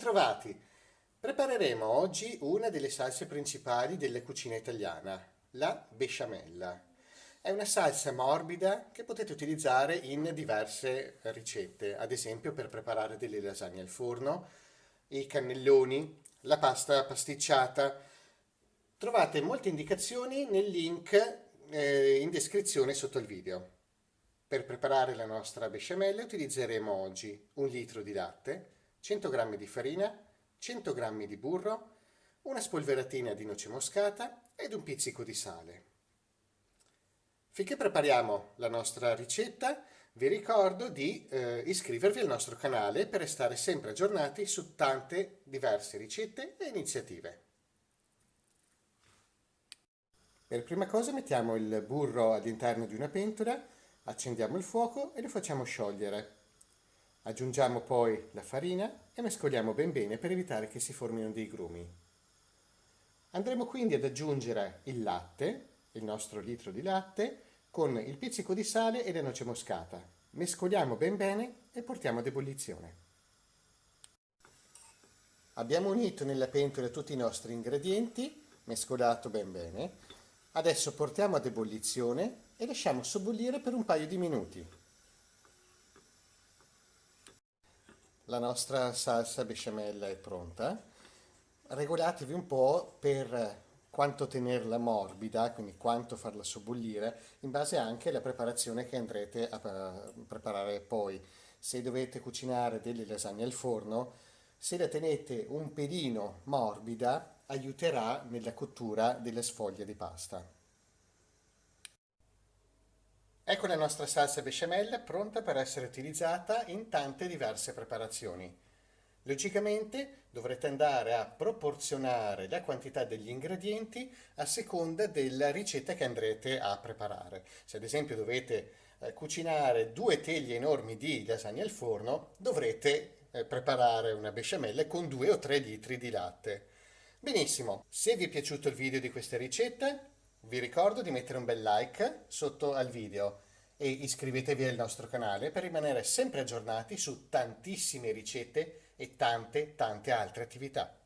Bentrovati! Prepareremo oggi una delle salse principali della cucina italiana, la besciamella. È una salsa morbida che potete utilizzare in diverse ricette, ad esempio per preparare delle lasagne al forno, i cannelloni, la pasta pasticciata. Trovate molte indicazioni nel link in descrizione sotto il video. Per preparare la nostra besciamella utilizzeremo oggi 1 litro di latte, 100 g di farina, 100 g di burro, una spolveratina di noce moscata ed un pizzico di sale. Finché prepariamo la nostra ricetta, vi ricordo di iscrivervi al nostro canale per restare sempre aggiornati su tante diverse ricette e iniziative. Per prima cosa mettiamo il burro all'interno di una pentola, accendiamo il fuoco e lo facciamo sciogliere. Aggiungiamo poi la farina e mescoliamo ben bene per evitare che si formino dei grumi. Andremo quindi ad aggiungere il latte, il nostro litro di latte, con il pizzico di sale e la noce moscata. Mescoliamo ben bene e portiamo ad ebollizione. Abbiamo unito nella pentola tutti i nostri ingredienti, mescolato ben bene. Adesso portiamo ad ebollizione e lasciamo sobbollire per un paio di minuti. La nostra salsa besciamella è pronta. Regolatevi un po' per quanto tenerla morbida, quindi quanto farla sobbollire, in base anche alla preparazione che andrete a preparare poi. Se dovete cucinare delle lasagne al forno, se la tenete un pelino morbida, aiuterà nella cottura delle sfoglie di pasta. Ecco la nostra salsa besciamella pronta per essere utilizzata in tante diverse preparazioni. Logicamente dovrete andare a proporzionare la quantità degli ingredienti a seconda della ricetta che andrete a preparare. Se ad esempio dovete cucinare 2 teglie enormi di lasagne al forno, dovrete preparare una besciamella con 2 o 3 litri di latte. Benissimo, se vi è piaciuto il video di questa ricetta, vi ricordo di mettere un bel like sotto al video e iscrivetevi al nostro canale per rimanere sempre aggiornati su tantissime ricette e tante altre attività.